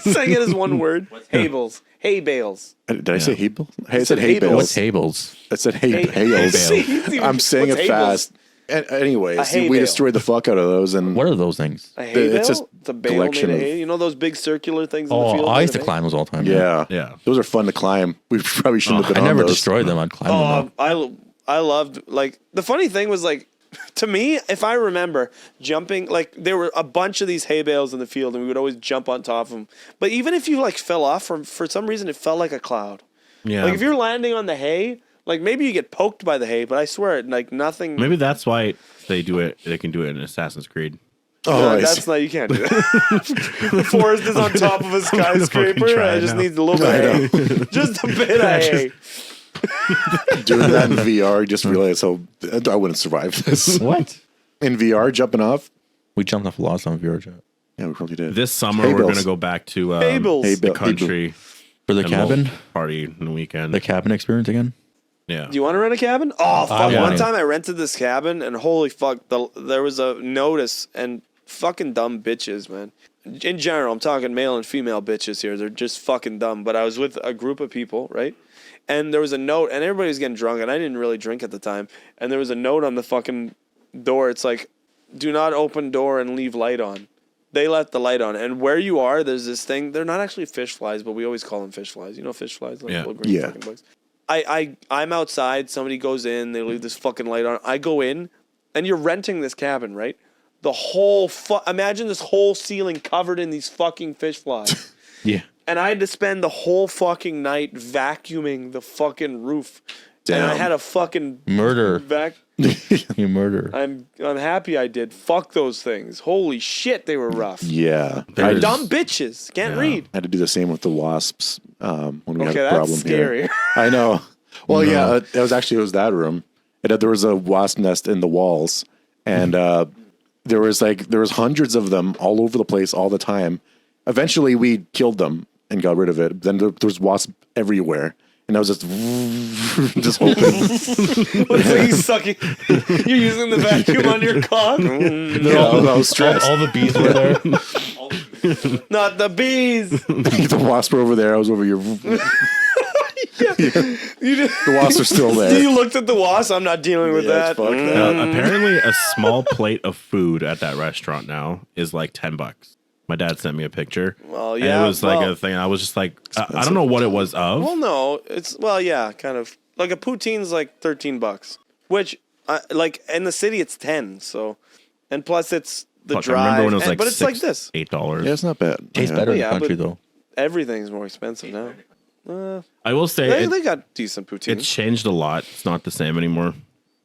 Saying it as one word. Hay bales. Hay bales. Did I say hay bales? I said hay bales. What's Hables? I said hay bales. I'm saying it fast. Anyways, we destroyed the fuck out of those. And What are those things? A hay bale? It's just a bale collection made of of- hay. You know those big circular things in the field? I used to made of hay? climb those all the time. yeah. Those are fun to climb. We probably shouldn't have been I on never those. destroyed them. I'd climb them. I loved, like, the funny thing was, like, to me, if I remember jumping, like, there were a bunch of these hay bales in the field, and we would always jump on top of them. But even if you, like, fell off, for some reason, it felt like a cloud. Yeah. Like, if you're landing on the hay, like, maybe you get poked by the hay, but I swear, like, nothing. Maybe that's why they do it. They can do it in Assassin's Creed. Oh, that's not, you can't do that. The forest is on top of a skyscraper. I just need a little bit of hay. Just a bit of hay. Doing that in VR, just realized how I wouldn't survive this. What? In VR, jumping off? We jumped off a lot on VR chat. Yeah, we probably did. This summer, Hay we're bales. going to go back to Bales. the country. For the and cabin? we'll party in the weekend. The cabin experience again? Yeah. Do you want to rent a cabin? Oh, fuck. want One it. time I rented this cabin, and holy fuck, there was a notice, and fucking dumb bitches, man. In general, I'm talking male and female bitches here. They're just fucking dumb. But I was with a group of people, right? And there was a note, and everybody was getting drunk, and I didn't really drink at the time. And there was a note on the fucking door. It's like, do not open door and leave light on. They left the light on. And where you are, there's this thing. They're not actually fish flies, but we always call them fish flies. You know fish flies? Like little green fucking bugs. I'm outside. Somebody goes in. They leave this fucking light on. I go in, and you're renting this cabin, right? The whole imagine this whole ceiling covered in these fucking fish flies. Yeah. And I had to spend the whole fucking night vacuuming the fucking roof. Damn. And I had a fucking Murder. You murder. I'm happy I did. Fuck those things. Holy shit, they were rough. Yeah. There's- Dumb bitches. Can't read. I had to do the same with the wasps when we had Okay, a problem that's scary. here. I know. Well, yeah, it was that room. There was a wasp nest in the walls, and there was hundreds of them all over the place all the time. Eventually, we killed them and got rid of it. Then there was wasps everywhere, and I was just hoping. Looks like he's sucking. You're using the vacuum on your cock. I was stressed. All the bees were there. Not the bees. The wasps were over there. I was over here. The wasps are still there. You looked at the wasp. I'm not dealing with that. Fuck that. Apparently, a small plate of food at that restaurant now is like $10. My dad sent me a picture. Well, and yeah, it was like a thing. I was just like, I don't know what it was of. Well, no, it's kind of like a poutine's like $13, which like in the city it's 10. So, and plus it's the drive. I remember when it was like, but it's like this $8. Yeah, it's not bad. Tastes better in the country though. Everything's more expensive now. I will say they got decent poutine. it's changed a lot. It's not the same anymore.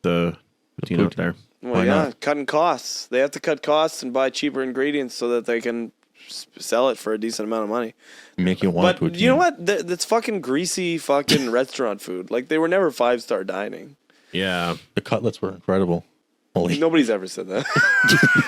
The poutine out there. Well, cutting costs. They have to cut costs and buy cheaper ingredients so that they can sell it for a decent amount of money. Make you want But poutine. you know what? That's fucking greasy fucking restaurant food. Like, they were never 5-star dining. Yeah. The cutlets were incredible. Holy. Nobody's ever said that.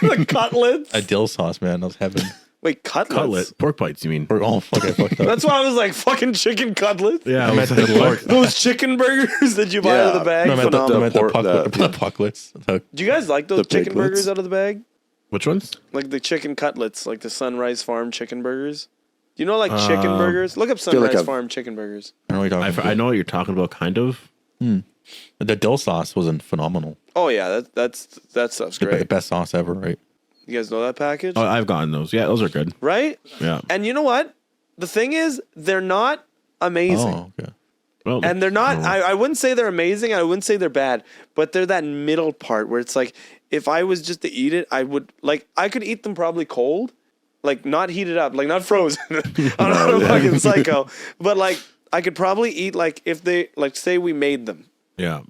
The cutlets? A dill sauce, man. That was heaven. Wait, cutlets? Cutlet. Pork bites, you mean? Oh, fuck, I fucked up. That's why I was like, fucking chicken cutlets? Yeah, I meant the pork. Those chicken burgers that you buy out of the bag? No, I meant Phenomenal. the pucklets. Do you guys like those chicken piglets? burgers out of the bag? Which ones? Like the chicken cutlets, like the Sunrise Farm chicken burgers? You know, like chicken burgers? Look up feel like Sunrise Farm chicken burgers. I know what you're talking about. I know what you're talking about, kind of. The dill sauce wasn't phenomenal. Oh, yeah, that stuff's The great. best sauce ever, right? You guys know that package? Oh, I've gotten those. Yeah, those are good. Right? Yeah. And you know what? The thing is, they're not amazing. Oh, okay. Well, And they're not, I wouldn't say they're amazing. I wouldn't say they're bad. But they're that middle part where it's like, if I was just to eat it, I would, like, I could eat them probably cold. Like, not heated up. Like, not frozen. I'm not a fucking psycho. But, like, I could probably eat, like, if they, like, say we made them. yeah.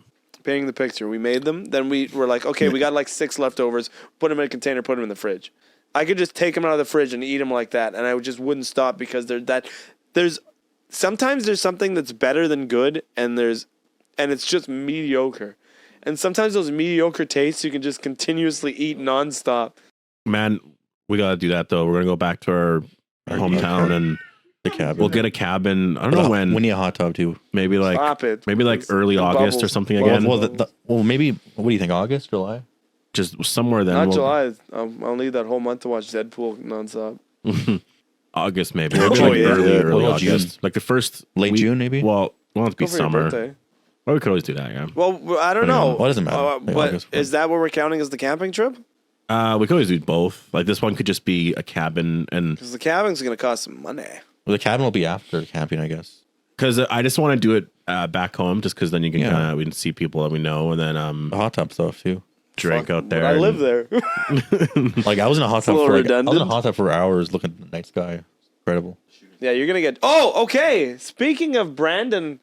Painting the picture. We made them. Then we were like, okay, we got like 6 leftovers. Put them in a container. Put them in the fridge. I could just take them out of the fridge and eat them like that, and I just wouldn't stop because there's sometimes there's something that's better than good, and it's just mediocre. And sometimes those mediocre tastes you can just continuously eat nonstop. Man, we got to do that, though. We're going to go back to our hometown and The cabin. we'll get a cabin. I don't know when. We need a hot tub too. Maybe like Stop it. maybe like early August or something again. Well, maybe. What do you think? August, July? Just somewhere then. Not July. I'll need that whole month to watch Deadpool nonstop. August maybe. Oh, Maybe like yeah. early Well, August. June. Like the first Late week- June, maybe? Well, it won't have to be Go for your summer. birthday. Well, we could always do that, yeah. Well, I don't know. What doesn't matter? Like But August, is that what we're counting as the camping trip? We could always do both. Like this one could just be a cabin, and Because the cabin's going to cost some money. Well, the cabin will be after the camping, I guess. because I just want to do it back home, just because then you can Yeah. kind of we can see people that we know, and then The hot tub stuff too. drink Fuck, out there. I and- live there. Like I was in a hot tub little for redundant. hours looking at the night sky. Incredible. Yeah, you're going to get... Oh, okay. Speaking of Brandon,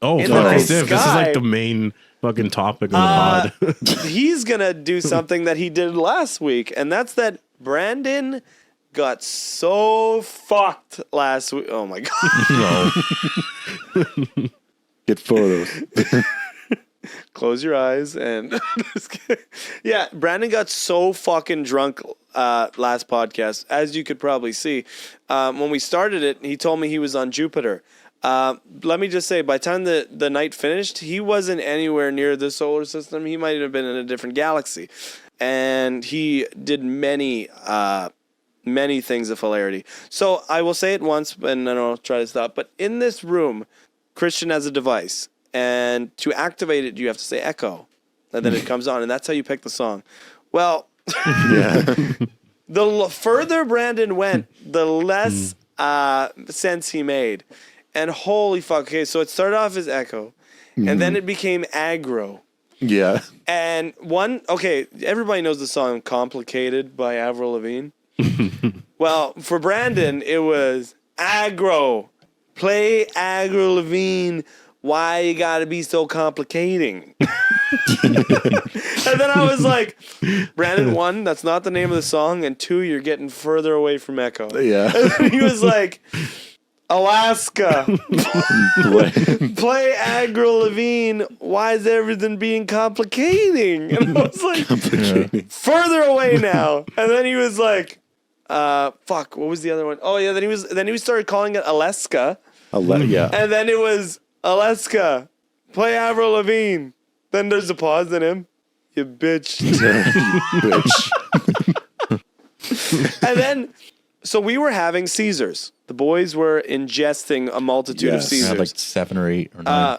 Oh, in fuck, the this is sky. like the main fucking topic of the pod. he's going to do something that he did last week, and that's that Brandon got so fucked last week. Oh, my God. No. Get photos. Close your eyes and... Yeah, Brandon got so fucking drunk last podcast, as you could probably see. When we started it, he told me he was on Jupiter. Let me just say, by the time the night finished, he wasn't anywhere near the solar system. He might have been in a different galaxy. And he did many things of hilarity. So I will say it once, and then I'll try to stop. But in this room, Christian has a device. And to activate it, you have to say echo. And then it comes on. And that's how you pick the song. Well, Yeah. the further Brandon went, the less sense he made. And holy fuck. Okay, so it started off as echo. And then it became aggro. Yeah. And everybody knows the song Complicated by Avril Lavigne. Well, for Brandon, it was aggro. Play Avril Lavigne. Why you gotta be so complicating? And then I was like, Brandon, 1, that's not the name of the song, and 2, you're getting further away from echo. Yeah. And then he was like, Alaska. Play Avril Lavigne. Why is everything being complicating? And I was like, further away now. And then he was like, fuck, what was the other one? Oh yeah, then he started calling it Alaska. Yeah. And then it was Alaska. Play Avril Lavigne. Then there's a pause in him. You bitch. Bitch. And then So we were having Caesars. The boys were ingesting a multitude of Yes. Caesars. I had like 7 or 8 or 9.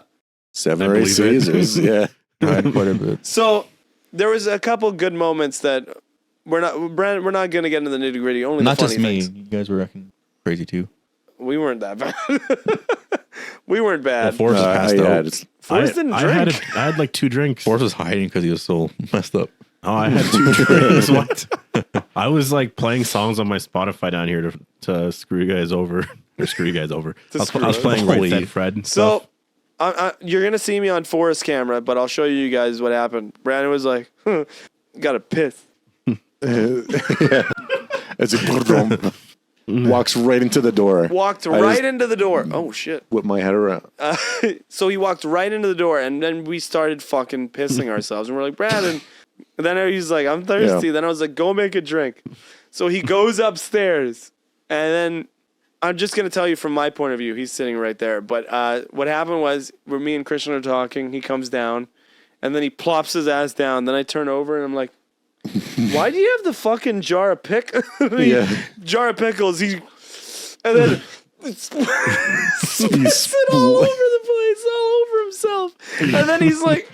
7 or 8 Caesars. Yeah. I had quite a bit. So there was a couple good moments that we're not going to get into the nitty gritty. Only Not the funny just me. things. You guys were acting crazy too. We weren't that bad. We weren't Well, bad. Forrest was passed out. Forrest didn't drink. I had like 2 drinks. Forrest was hiding because he was so messed up. Oh, I had 2 drinks. What? I was like playing songs on my Spotify down here to screw you guys over. Or screw you guys over. I was playing Right Said Fred. And So you're going to see me on Forrest camera, but I'll show you guys what happened. Brandon was like, got to piss. As it walks right into the door. Walked right into the door. Oh, shit. Whip my head around. So he walked right into the door, and then we started fucking pissing ourselves. And we're like, Brandon. And then he's like, I'm thirsty. Yeah. Then I was like, go make a drink. So he goes upstairs, and then I'm just going to tell you from my point of view. He's sitting right there. But what happened was, where me and Christian are talking, he comes down, and then he plops his ass down. Then I turn over, and I'm like, why do you have the fucking jar of jar of pickles? And then spits it all over the place, all over himself. And then he's like,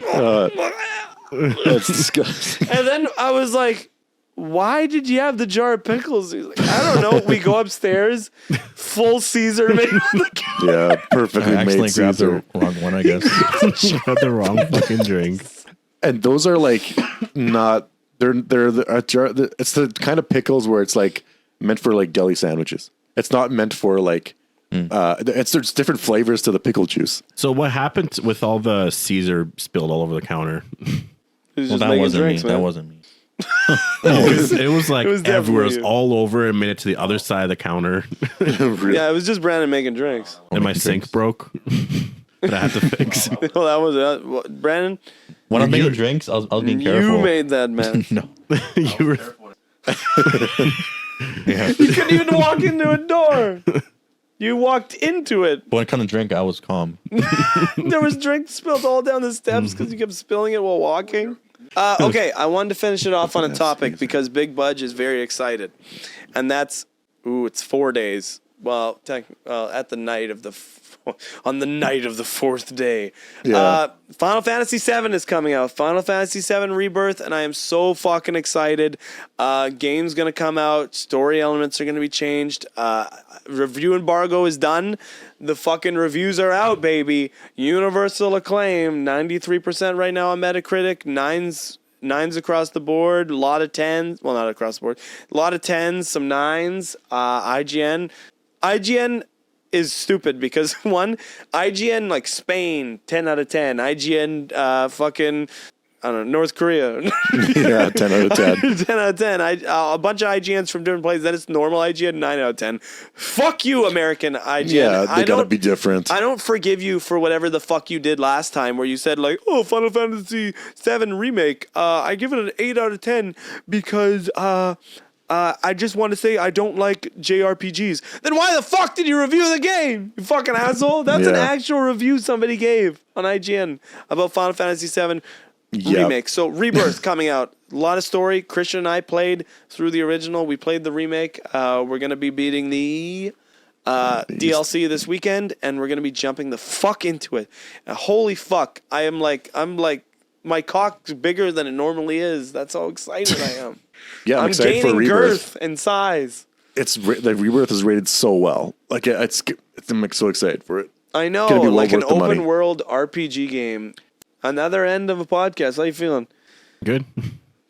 That's disgusting. and then I was like, why did you have the jar of pickles? He's like, I don't know. We go upstairs, full Caesar made on the couch. Yeah, perfectly I made accidentally grabbed Caesar. the wrong one, I guess. got the wrong fucking drink. And those are like not. They're a jar. It's the kind of pickles where it's like meant for like deli sandwiches. It's not meant for like. There's different flavors to the pickle juice. So what happened with all the Caesar spilled all over the counter? Well, That wasn't me. That wasn't me. It was like was definitely everywhere. It was you. all over and made it to the other side of the counter. Yeah, it was just Brandon making drinks. And my sink broke that I had to fix. Well, that was Brandon. When I'm making drinks, I was being careful. You made that mess. No. You were Yeah. You couldn't even walk into a door. You walked into it. But when it comes to drink, I was calm. There was drink spilled all down the steps because you kept spilling it while walking. Okay, I wanted to finish it off on a topic because Big Budge is very excited. And that's, it's 4 days. Well, at the night of on the night of the 4th day. Yeah. Final Fantasy VII is coming out. Final Fantasy VII Rebirth, and I am so fucking excited. Game's going to come out. Story elements are going to be changed. Review embargo is done. The fucking reviews are out, baby. Universal acclaim. 93% right now on Metacritic. 9s across the board. A lot of 10s. Well, not across the board. A lot of 10s, some 9s. IGN is stupid because IGN like Spain 10 out of 10, IGN fucking I don't know, North Korea Yeah, 10 out of 10. 10 out of 10. A bunch of IGNs from different places. Then it's normal IGN 9 out of 10. Fuck you, American IGN. Yeah, they gotta be different. I don't forgive you for whatever the fuck you did last time where you said like, oh, Final Fantasy VII Remake, I give it an 8 out of 10 because I just want to say I don't like JRPGs. Then why the fuck did you review the game, you fucking asshole? That's an actual review somebody gave on IGN about Final Fantasy VII Remake. So Rebirth coming out. A lot of story. Christian and I played through the original. We played the remake. We're going to be beating the DLC this weekend, and we're going to be jumping the fuck into it. Holy fuck. I'm like, my cock's bigger than it normally is. That's how excited I am. Yeah, I'm excited for gaining Rebirth. girth and size. The Rebirth is rated so well. Like I'm like so excited for it. I know, It's gonna be well like an worth the money. open world RPG game. Another end of a podcast. How you feeling? good.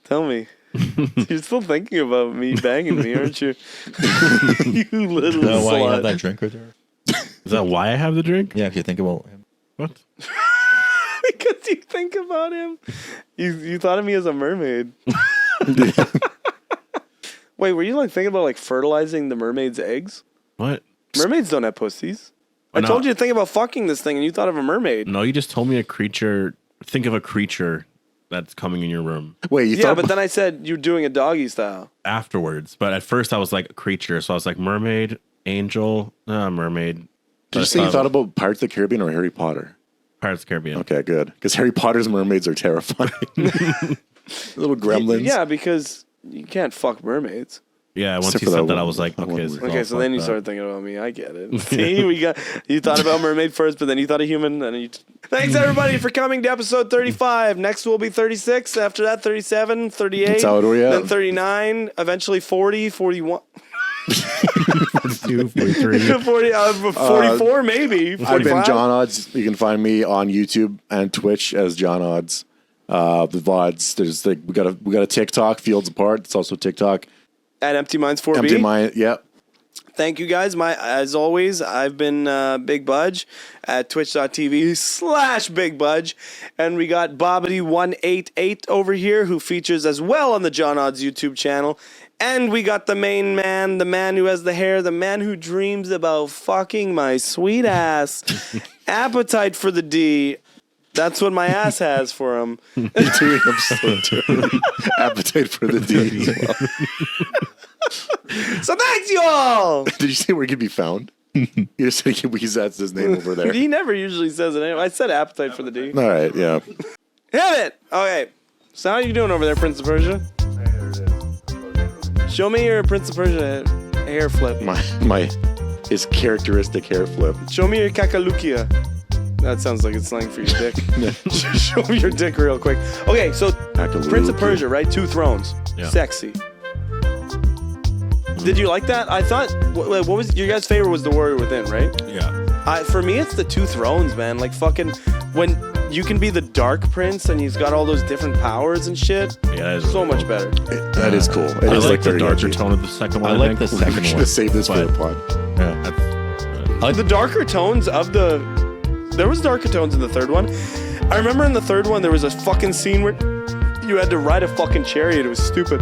Tell me. You're still thinking about me banging me, aren't you? You little Is that why you slut. have that drink right there? Is that why I have the drink? Yeah, if you think about him. What? Because you think about him. You thought of me as a mermaid. Wait, were you like thinking about like fertilizing the mermaid's eggs? What? Mermaids don't have pussies. I no. told you to think about fucking this thing and you thought of a mermaid. No, you just told me a creature. Think of a creature that's coming in your room Wait, you Yeah, thought? but then I said you're doing a doggy style. afterwards. But at first I was like a creature. So I was like mermaid, angel, mermaid. did you say you thought about Pirates of the Caribbean or Harry Potter? Pirates of the Caribbean? Okay, good. Because Harry Potter's mermaids are terrifying. Little gremlins. Yeah, because you can't fuck mermaids. Yeah, once Except he for said that that, I one- was like, that one okay. weird. Okay, so then you started thinking about me. I get it. See, you thought about mermaid first, but then you thought of human. And thanks everybody for coming to episode 35. Next will be 36. After that, 37, 38. That's how we then at. 39. Eventually 40, 41. 42, 43. 44 maybe. 45. I've been John Odds. You can find me on YouTube and Twitch as John Odds. The VODs. There's like we got a TikTok, Fields Apart. It's also TikTok. At Empty Minds 4B. Empty Mind. Yep. Thank you guys. As always, I've been Big Budge at twitch.tv/Big Budge. And we got Bobbity188 over here who features as well on the John Odds YouTube channel. And we got the main man, the man who has the hair, the man who dreams about fucking my sweet ass. Appetite for the D. That's what my ass has for him. Doing episode 2. Appetite for the D as well. So thanks you all. Did you say where he could be found? You just said that's his name over there. He never usually says it anyway. I said appetite for the D. All right, yeah. Hit it. Okay. So how you doing over there, Prince of Persia? Show me your Prince of Persia hair flip. His characteristic hair flip. Show me your kakalukia. That sounds like it's slang for your dick. Show me your dick real quick. Okay, so Prince of Persia, right? 2 thrones. Yeah. Sexy. Did you like that? I thought, what was your guys' favorite was The Warrior Within, right? Yeah. For me, it's the 2 thrones, man. Like fucking when you can be the Dark Prince and he's got all those different powers and shit. Yeah, it's So really much better. That is cool. It I is like the very darker edgy. tone of the second one. I like the think. second We should one. have saved this for the pod. Yeah. The darker tones of there was darker tones in the third one. I remember in the third one there was a fucking scene where you had to ride a fucking chariot. It was stupid.